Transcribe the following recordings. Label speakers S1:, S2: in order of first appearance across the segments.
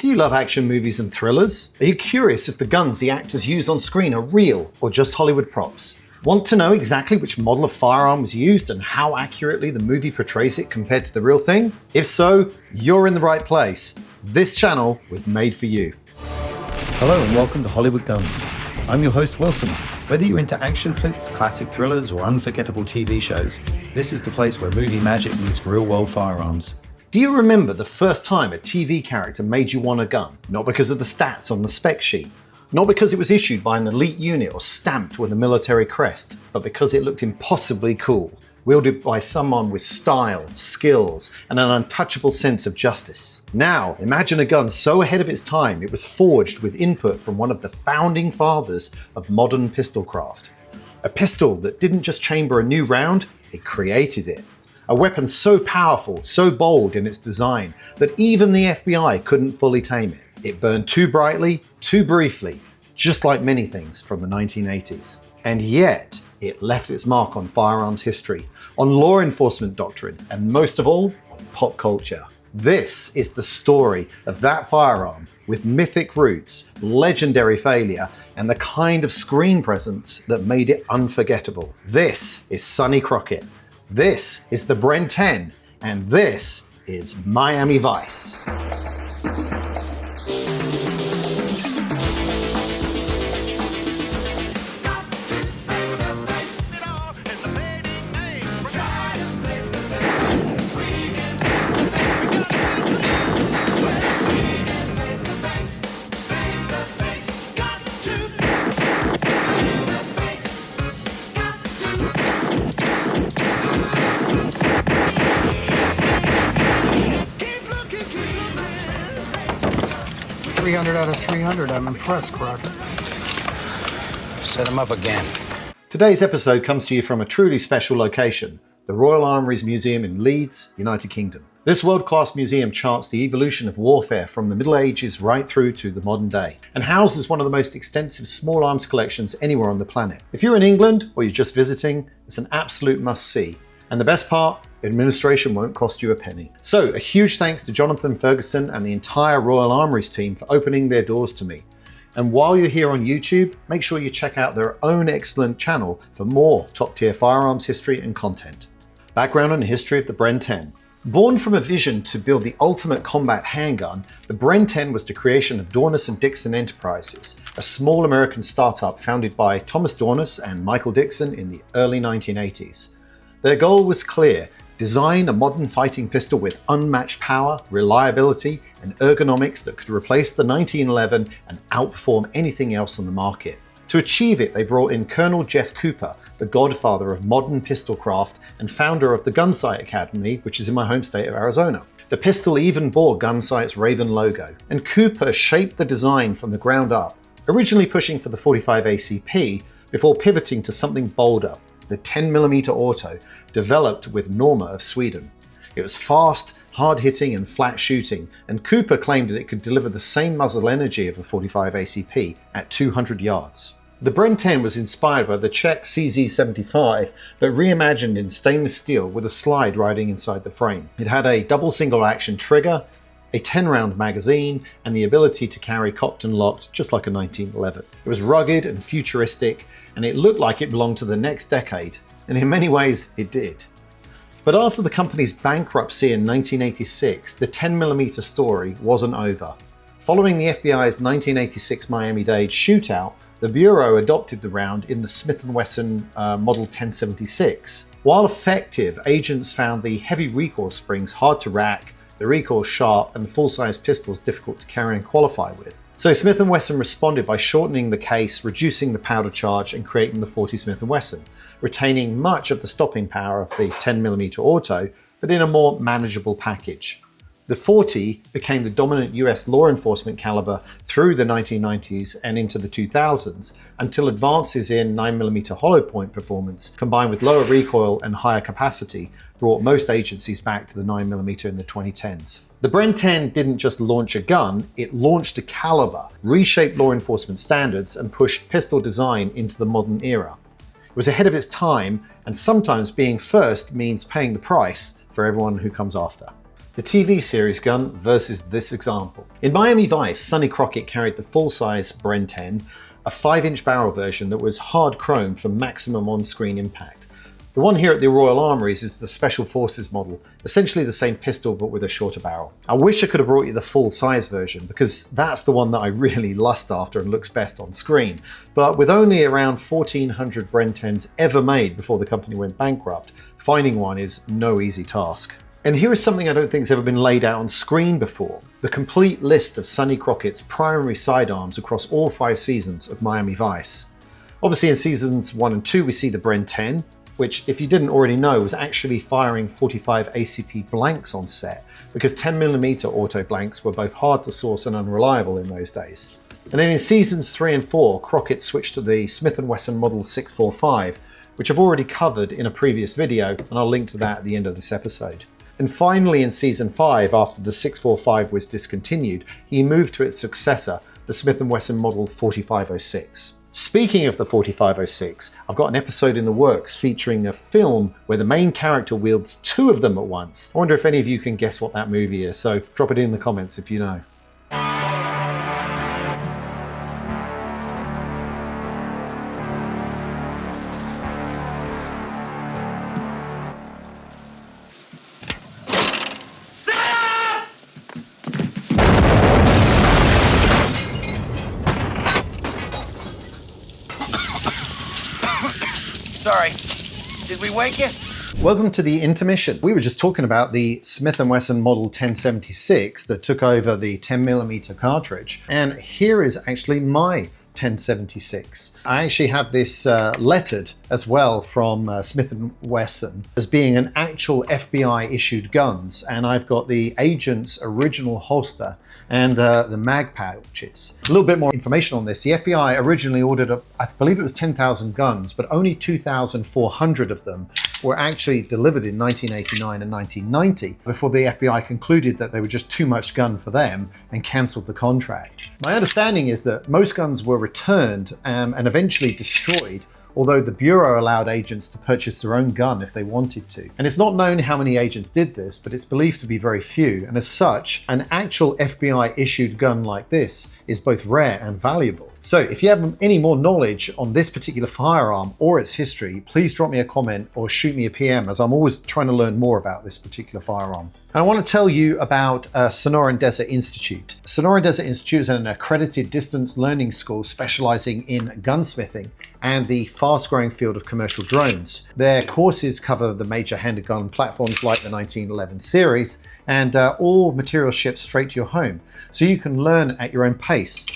S1: Do you love action movies and thrillers? Are you curious if the guns the actors use on screen are real or just Hollywood props? Want to know exactly which model of firearm was used and how accurately the movie portrays it compared to the real thing? If so, you're in the right place. This channel was made for you.
S2: Hello and welcome to Hollywood Guns. I'm your host Wesson. Whether you're into action flicks, classic thrillers, or unforgettable TV shows, this is the place where movie magic meets real-world firearms.
S1: Do you remember the first time a TV character made you want a gun? Not because of the stats on the spec sheet, not because it was issued by an elite unit or stamped with a military crest, but because it looked impossibly cool, wielded by someone with style, skills, and an untouchable sense of justice. Now, imagine a gun so ahead of its time it was forged with input from one of the founding fathers of modern pistol craft. A pistol that didn't just chamber a new round, it created it. A weapon so powerful, so bold in its design, that even the FBI couldn't fully tame it. It burned too brightly, too briefly, just like many things from the 1980s. And yet, it left its mark on firearms history, on law enforcement doctrine, and most of all, on pop culture. This is the story of that firearm with mythic roots, legendary failure, and the kind of screen presence that made it unforgettable. This is Sonny Crockett. This is the Bren 10, and this is Miami Vice.
S3: Out of 300, I'm impressed, Crockett.
S4: Set him up again.
S1: Today's episode comes to you from a truly special location, the Royal Armouries Museum in Leeds, United Kingdom. This world-class museum charts the evolution of warfare from the Middle Ages right through to the modern day, and houses one of the most extensive small arms collections anywhere on the planet. If you're in England or you're just visiting, it's an absolute must-see. And the best part, administration won't cost you a penny. So a huge thanks to Jonathan Ferguson and the entire Royal Armouries team for opening their doors to me. And while you're here on YouTube, make sure you check out their own excellent channel for more top-tier firearms history and content. Background and history of the Bren 10. Born from a vision to build the ultimate combat handgun, the Bren 10 was the creation of Dornus Dixon Enterprises, a small American startup founded by Thomas Dornus and Michael Dixon in the early 1980s. Their goal was clear: design a modern fighting pistol with unmatched power, reliability, and ergonomics that could replace the 1911 and outperform anything else on the market. To achieve it, they brought in Colonel Jeff Cooper, the godfather of modern pistol craft and founder of the Gunsight Academy, which is in my home state of Arizona. The pistol even bore Gunsight's Raven logo, and Cooper shaped the design from the ground up, originally pushing for the 45 ACP before pivoting to something bolder, the 10mm auto, developed with Norma of Sweden. It was fast, hard-hitting and flat shooting, and Cooper claimed that it could deliver the same muzzle energy of a 45 ACP at 200 yards. The Bren 10 was inspired by the Czech CZ75, but reimagined in stainless steel with a slide riding inside the frame. It had a double single-action trigger, a 10-round magazine, and the ability to carry cocked and locked just like a 1911. It was rugged and futuristic, and it looked like it belonged to the next decade, and in many ways it did. But after the company's bankruptcy in 1986, the 10mm story wasn't over. Following the FBI's 1986 Miami-Dade shootout, the Bureau adopted the round in the Smith & Wesson Model 1076. While effective, agents found the heavy recoil springs hard to rack, the recoil sharp, and the full-size pistols difficult to carry and qualify with. So Smith & Wesson responded by shortening the case, reducing the powder charge, and creating the 40 Smith & Wesson, retaining much of the stopping power of the 10mm auto, but in a more manageable package. The 40 became the dominant US law enforcement caliber through the 1990s and into the 2000s, until advances in 9mm hollow point performance, combined with lower recoil and higher capacity, brought most agencies back to the 9mm in the 2010s. The Bren 10 didn't just launch a gun, it launched a caliber, reshaped law enforcement standards, and pushed pistol design into the modern era. It was ahead of its time, and sometimes being first means paying the price for everyone who comes after. The TV series gun versus this example. In Miami Vice, Sonny Crockett carried the full-size Bren 10, a 5-inch barrel version that was hard chrome for maximum on-screen impact. The one here at the Royal Armouries is the Special Forces model, essentially the same pistol but with a shorter barrel. I wish I could have brought you the full-size version because that's the one that I really lust after and looks best on screen. But with only around 1,400 Bren 10s ever made before the company went bankrupt, finding one is no easy task. And here is something I don't think has ever been laid out on screen before. The complete list of Sonny Crockett's primary sidearms across all 5 seasons of Miami Vice. Obviously in seasons 1 and 2 we see the Bren 10, which if you didn't already know was actually firing 45 ACP blanks on set because 10mm auto blanks were both hard to source and unreliable in those days. And then in seasons 3 and 4, Crockett switched to the Smith & Wesson Model 645, which I've already covered in a previous video, and I'll link to that at the end of this episode. And finally in season 5, after the 645 was discontinued, he moved to its successor, the Smith & Wesson Model 4506. Speaking of the 4506, I've got an episode in the works featuring a film where the main character wields 2 of them at once. I wonder if any of you can guess what that movie is, so drop it in the comments if you know.
S4: Sorry. Did we wake you?
S1: Welcome to the intermission. We were just talking about the Smith & Wesson Model 1076 that took over the 10mm cartridge. And here is actually my 1076. I actually have this lettered as well from Smith & Wesson as being an actual FBI issued guns, and I've got the agent's original holster and the mag pouches. A little bit more information on this. The FBI originally ordered, I believe it was 10,000 guns, but only 2,400 of them were actually delivered in 1989 and 1990 before the FBI concluded that they were just too much gun for them and cancelled the contract. My understanding is that most guns were returned and eventually destroyed, although the Bureau allowed agents to purchase their own gun if they wanted to. And it's not known how many agents did this, but it's believed to be very few. And as such, an actual FBI issued gun like this is both rare and valuable. So if you have any more knowledge on this particular firearm or its history, please drop me a comment or shoot me a PM, as I'm always trying to learn more about this particular firearm. And I want to tell you about Sonoran Desert Institute. Sonoran Desert Institute is an accredited distance learning school specializing in gunsmithing and the fast-growing field of commercial drones. Their courses cover the major handed gun platforms like the 1911 series, and all materials shipped straight to your home, so you can learn at your own pace.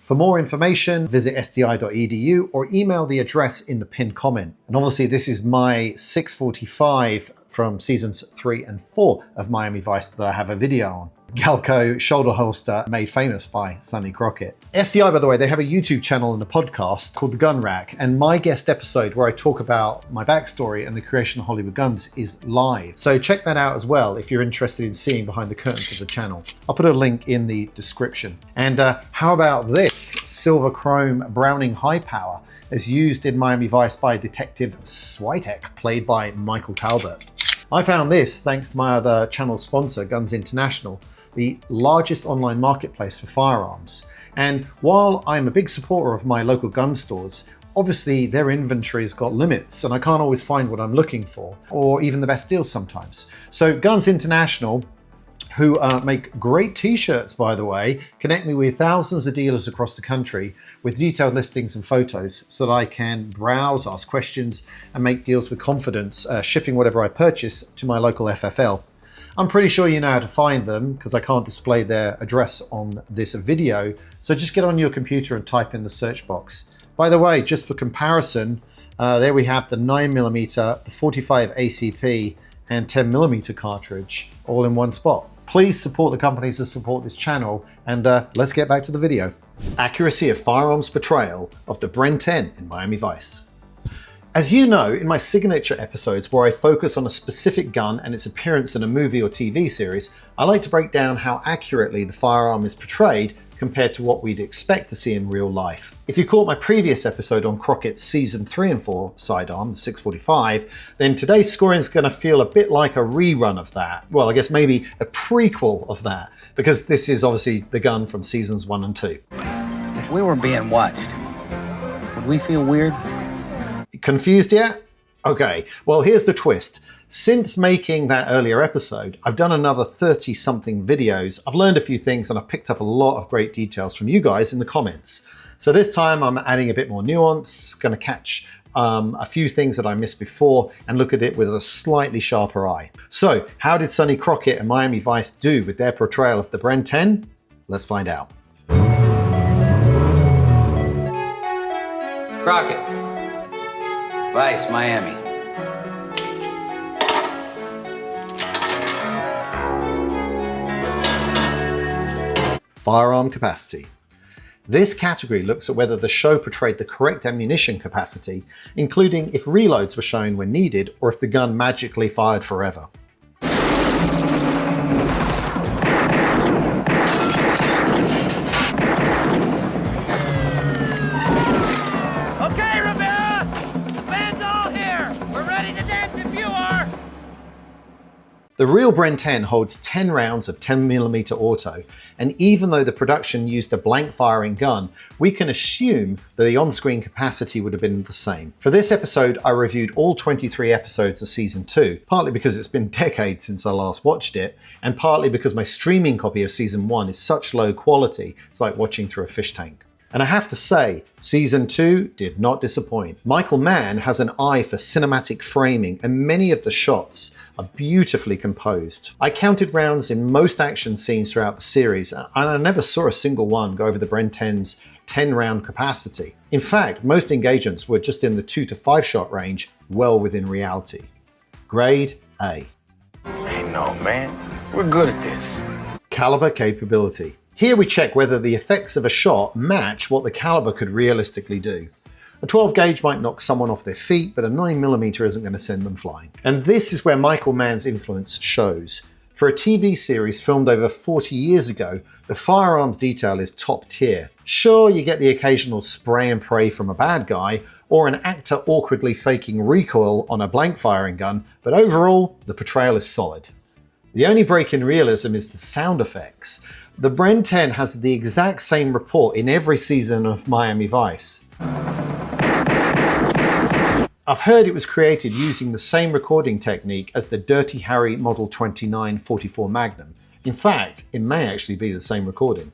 S1: For more information, visit sdi.edu or email the address in the pinned comment. And obviously this is my 645 from seasons 3 and 4 of Miami Vice that I have a video on. Galco shoulder holster made famous by Sonny Crockett. SDI, by the way, they have a YouTube channel and a podcast called The Gun Rack, and my guest episode where I talk about my backstory and the creation of Hollywood Guns is live. So check that out as well if you're interested in seeing behind the curtains of the channel. I'll put a link in the description. And how about this silver chrome Browning high power as used in Miami Vice by Detective Switek, played by Michael Talbot. I found this thanks to my other channel sponsor, Guns International, the largest online marketplace for firearms. And while I'm a big supporter of my local gun stores, obviously their inventory's got limits and I can't always find what I'm looking for, or even the best deals sometimes. So Guns International, who make great t-shirts, by the way, connect me with thousands of dealers across the country with detailed listings and photos so that I can browse, ask questions, and make deals with confidence, shipping whatever I purchase to my local FFL. I'm pretty sure you know how to find them because I can't display their address on this video, so just get on your computer and type in the search box. By the way, just for comparison, there we have the 9mm, the 45 ACP, and 10mm cartridge all in one spot. Please support the companies that support this channel, and let's get back to the video. Accuracy of firearms portrayal of the Bren 10 in Miami Vice. As you know, in my signature episodes where I focus on a specific gun and its appearance in a movie or TV series, I like to break down how accurately the firearm is portrayed compared to what we'd expect to see in real life. If you caught my previous episode on Crockett's season 3 and 4 sidearm, the 645, then today's scoring is going to feel a bit like a rerun of that. Well, I guess maybe a prequel of that, because this is obviously the gun from seasons 1 and 2.
S4: If we were being watched, would we feel weird?
S1: Confused yet? Okay, well here's the twist. Since making that earlier episode, I've done another 30-something videos. I've learned a few things and I've picked up a lot of great details from you guys in the comments. So this time I'm adding a bit more nuance, going to catch a few things that I missed before and look at it with a slightly sharper eye. So how did Sonny Crockett and Miami Vice do with their portrayal of the Bren 10? Let's find out.
S4: Crockett. Vice, Miami.
S1: Firearm capacity. This category looks at whether the show portrayed the correct ammunition capacity, including if reloads were shown when needed or if the gun magically fired forever.
S5: Okay, Rivera! The band's all here! We're ready to dance if you are!
S1: The real Bren 10 holds 10 rounds of 10mm auto, and even though the production used a blank firing gun, we can assume that the on-screen capacity would have been the same. For this episode, I reviewed all 23 episodes of season 2, partly because it's been decades since I last watched it, and partly because my streaming copy of season 1 is such low quality, it's like watching through a fish tank. And I have to say, season 2 did not disappoint. Michael Mann has an eye for cinematic framing and many of the shots are beautifully composed. I counted rounds in most action scenes throughout the series and I never saw a single one go over the Bren 10's 10-round capacity. In fact, most engagements were just in the 2 to 5 shot range, well within reality. Grade A.
S4: Hey, no, man. We're good at this.
S1: Caliber capability. Here we check whether the effects of a shot match what the caliber could realistically do. A 12 gauge might knock someone off their feet, but a 9mm isn't going to send them flying. And this is where Michael Mann's influence shows. For a TV series filmed over 40 years ago, the firearms detail is top tier. Sure, you get the occasional spray and pray from a bad guy, or an actor awkwardly faking recoil on a blank firing gun, but overall, the portrayal is solid. The only break in realism is the sound effects. The Bren 10 has the exact same report in every season of Miami Vice. I've heard it was created using the same recording technique as the Dirty Harry Model 29 44 Magnum. In fact, it may actually be the same recording.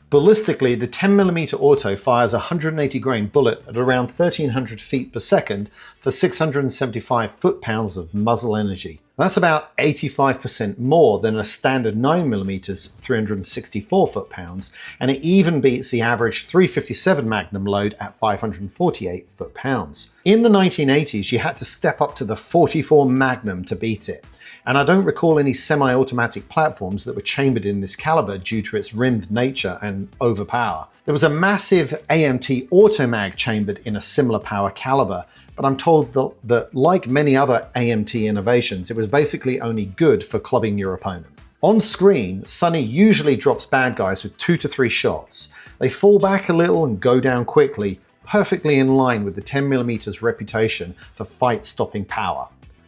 S1: Ballistically, the 10mm auto fires a 180 grain bullet at around 1300 feet per second for 675 foot-pounds of muzzle energy. That's about 85% more than a standard 9mm 364 foot-pounds, and it even beats the average 357 Magnum load at 548 foot-pounds. In the 1980s, you had to step up to the 44 Magnum to beat it. And I don't recall any semi-automatic platforms that were chambered in this caliber due to its rimmed nature and overpower. There was a massive AMT Automag chambered in a similar power caliber, but I'm told that like many other AMT innovations, it was basically only good for clubbing your opponent. On screen, Sonny usually drops bad guys with 2 to 3 shots. They fall back a little and go down quickly, perfectly in line with the 10mm's reputation for fight-stopping power.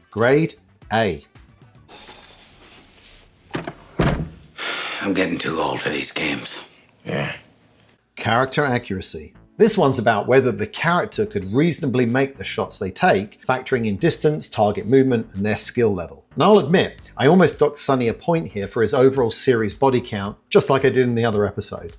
S1: Grade A.
S4: I'm getting too old for these games.
S3: Yeah.
S1: Character accuracy. This one's about whether the character could reasonably make the shots they take, factoring in distance, target movement, and their skill level. And I'll admit, I almost docked Sonny a point here for his overall series body count, just like I did in the other episode.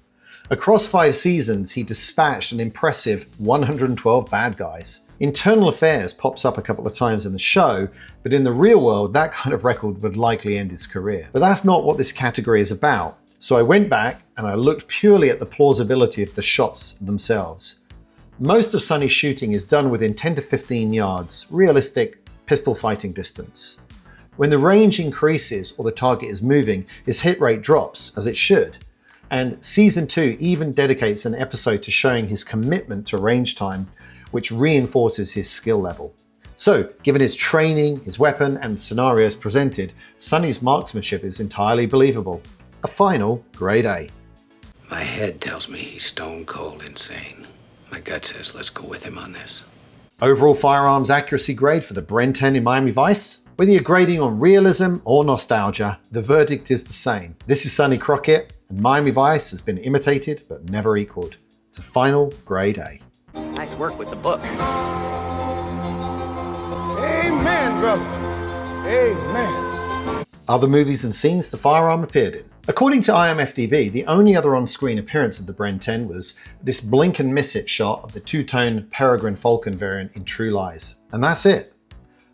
S1: Across 5 seasons, he dispatched an impressive 112 bad guys. Internal Affairs pops up a couple of times in the show, but in the real world, that kind of record would likely end his career. But that's not what this category is about. So I went back and I looked purely at the plausibility of the shots themselves. Most of Sonny's shooting is done within 10 to 15 yards, realistic pistol fighting distance. When the range increases or the target is moving, his hit rate drops, as it should. And Season 2 even dedicates an episode to showing his commitment to range time, which reinforces his skill level. So, given his training, his weapon, and scenarios presented, Sonny's marksmanship is entirely believable. A final grade A.
S6: My head tells me he's stone cold insane. My gut says let's go with him on this.
S1: Overall firearms accuracy grade for the Bren 10 in Miami Vice? Whether you're grading on realism or nostalgia, the verdict is the same. This is Sonny Crockett, and Miami Vice has been imitated but never equaled. It's a final grade A.
S4: Nice work with the book.
S3: Amen, brother. Amen.
S1: Other movies and scenes the firearm appeared in. According to IMFDB, the only other on-screen appearance of the Bren 10 was this blink and miss it shot of the two-tone Peregrine Falcon variant in True Lies. And that's it.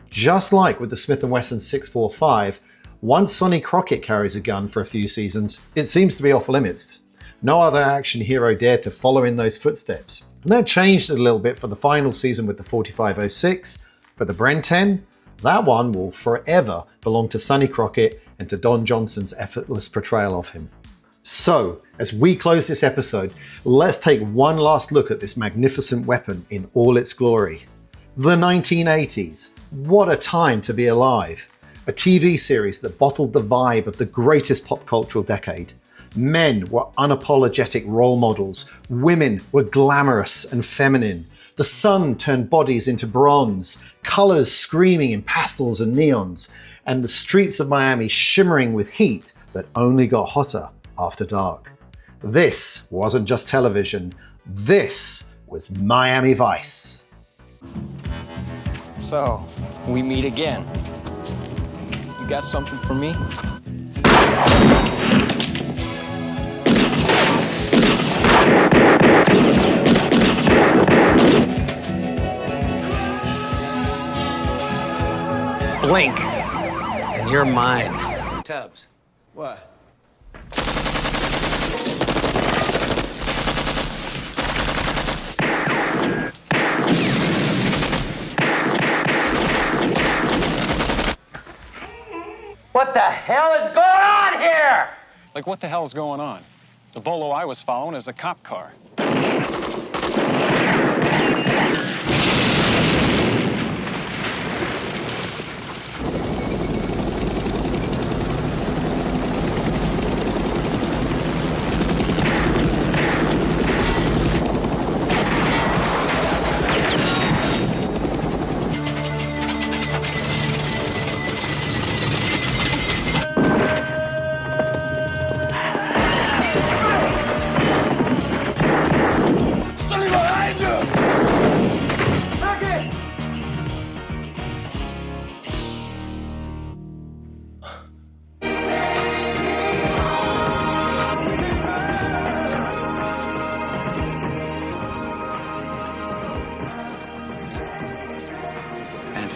S1: Just like with the Smith & Wesson 645, once Sonny Crockett carries a gun for a few seasons, it seems to be off limits. No other action hero dared to follow in those footsteps. And that changed a little bit for the final season with the 4506, but the Bren 10, that one will forever belong to Sonny Crockett and to Don Johnson's effortless portrayal of him. So, as we close this episode, let's take one last look at this magnificent weapon in all its glory. The 1980s. What a time to be alive. A TV series that bottled the vibe of the greatest pop cultural decade. Men were unapologetic role models. Women were glamorous and feminine. The sun turned bodies into bronze, colors screaming in pastels and neons, and the streets of Miami shimmering with heat that only got hotter after dark. This wasn't just television. This was Miami Vice.
S7: So, we meet again. You got something for me?
S4: Blink, and you're mine.
S6: Tubbs.
S3: What?
S5: What the hell is going on here?
S8: Like, what the hell is going on? The bolo I was following is a cop car.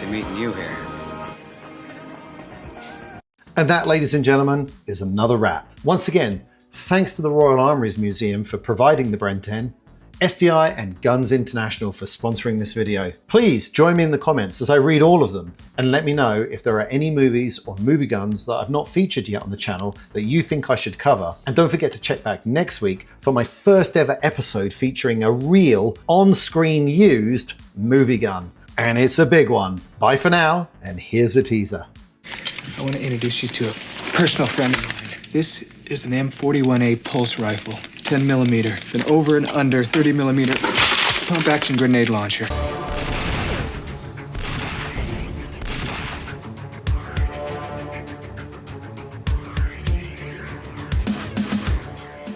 S6: Meeting you here.
S1: And that, ladies and gentlemen, is another wrap. Once again, thanks to the Royal Armouries Museum for providing the Bren 10, SDI and Guns International for sponsoring this video. Please join me in the comments as I read all of them and let me know if there are any movies or movie guns that I've not featured yet on the channel that you think I should cover. And don't forget to check back next week for my first ever episode featuring a real on-screen used movie gun. And it's a big one. Bye for now, and here's a teaser.
S9: I want to introduce you to a personal friend of mine. This is an M41A pulse rifle, 10 millimeter, an over and under 30 millimeter pump action grenade launcher.